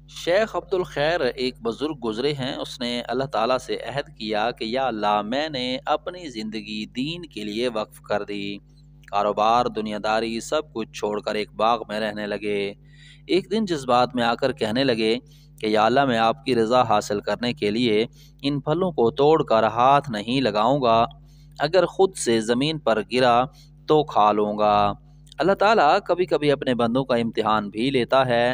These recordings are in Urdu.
شیخ عبد الخیر ایک بزرگ گزرے ہیں۔ اس نے اللہ تعالیٰ سے عہد کیا کہ یا اللہ، میں نے اپنی زندگی دین کے لیے وقف کر دی۔ کاروبار، دنیا داری، سب کچھ چھوڑ کر ایک باغ میں رہنے لگے۔ ایک دن جذبات میں آ کر کہنے لگے کہ یا اللہ، میں آپ کی رضا حاصل کرنے کے لیے ان پھلوں کو توڑ کر ہاتھ نہیں لگاؤں گا۔ اگر خود سے زمین پر گرا تو کھا لوں گا۔ اللہ تعالیٰ کبھی کبھی اپنے بندوں کا امتحان بھی لیتا ہے۔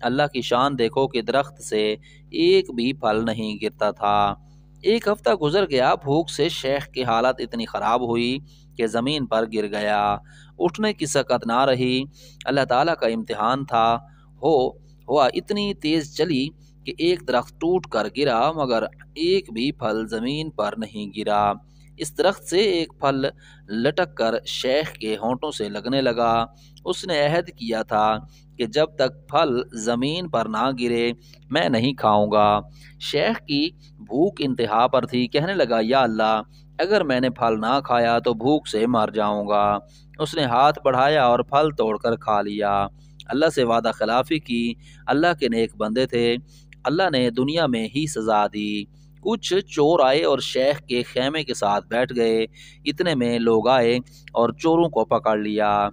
اللہ کی شان دیکھو کہ درخت سے ایک بھی پھل نہیں گرتا تھا۔ ایک ہفتہ گزر گیا، بھوک سے شیخ کی حالت اتنی خراب ہوئی کہ زمین پر گر گیا۔ اٹھنے کی سکت نہ رہی۔ اللہ تعالیٰ کا امتحان تھا۔ ہو ہوا اتنی تیز چلی کہ ایک درخت ٹوٹ کر گرا، مگر ایک بھی پھل زمین پر نہیں گرا۔ اس درخت سے ایک پھل لٹک کر شیخ کے ہونٹوں سے لگنے لگا۔ اس نے عہد کیا تھا کہ جب تک پھل زمین پر نہ گرے میں نہیں کھاؤں گا۔ شیخ کی بھوک انتہا پر تھی۔ کہنے لگا یا اللہ، اگر میں نے پھل نہ کھایا تو بھوک سے مر جاؤں گا۔ اس نے ہاتھ بڑھایا اور پھل توڑ کر کھا لیا۔ اللہ سے وعدہ خلافی کی۔ اللہ کے نیک بندے تھے۔ اللہ نے دنیا میں ہی سزا دی۔ کچھ چور آئے اور شیخ کے خیمے کے ساتھ بیٹھ گئے۔ اتنے میں لوگ آئے اور چوروں کو پکڑ لیا۔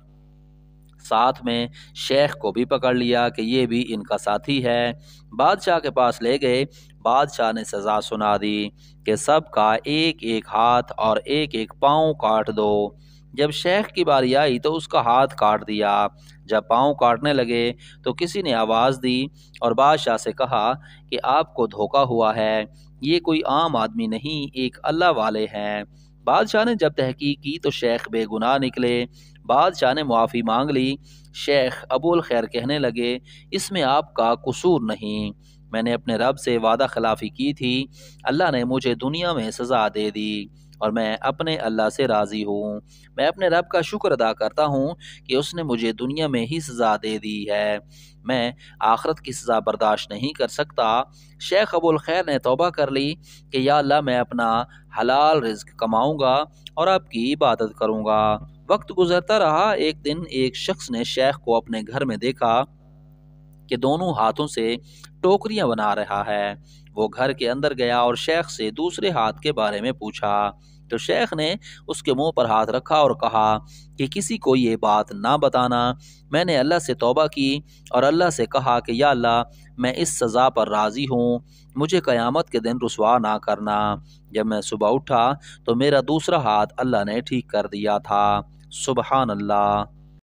ساتھ میں شیخ کو بھی پکڑ لیا کہ یہ بھی ان کا ساتھی ہے۔ بادشاہ کے پاس لے گئے۔ بادشاہ نے سزا سنا دی کہ سب کا ایک ایک ہاتھ اور ایک ایک پاؤں کاٹ دو۔ جب شیخ کی باری آئی تو اس کا ہاتھ کاٹ دیا۔ جب پاؤں کاٹنے لگے تو کسی نے آواز دی اور بادشاہ سے کہا کہ آپ کو دھوکا ہوا ہے، یہ کوئی عام آدمی نہیں، ایک اللہ والے ہیں۔ بادشاہ نے جب تحقیق کی تو شیخ بے گناہ نکلے۔ بادشاہ نے معافی مانگ لی۔ شیخ ابو الخیر کہنے لگے اس میں آپ کا قصور نہیں، میں نے اپنے رب سے وعدہ خلافی کی تھی۔ اللہ نے مجھے دنیا میں سزا دے دی اور میں اپنے اللہ سے راضی ہوں۔ میں اپنے رب کا شکر ادا کرتا ہوں کہ اس نے مجھے دنیا میں ہی سزا دے دی ہے۔ میں آخرت کی سزا برداشت نہیں کر سکتا۔ شیخ ابو الخیر نے توبہ کر لی کہ یا اللہ، میں اپنا حلال رزق کماؤں گا اور آپ کی عبادت کروں گا۔ وقت گزرتا رہا۔ ایک دن ایک شخص نے شیخ کو اپنے گھر میں دیکھا کہ دونوں ہاتھوں سے ٹوکریاں بنا رہا ہے۔ وہ گھر کے اندر گیا اور شیخ سے دوسرے ہاتھ کے بارے میں پوچھا تو شیخ نے اس کے منہ پر ہاتھ رکھا اور کہا کہ کسی کو یہ بات نہ بتانا۔ میں نے اللہ سے توبہ کی اور اللہ سے کہا کہ یا اللہ، میں اس سزا پر راضی ہوں، مجھے قیامت کے دن رسوا نہ کرنا۔ جب میں صبح اٹھا تو میرا دوسرا ہاتھ اللہ نے ٹھیک کر دیا تھا۔ سبحان اللہ۔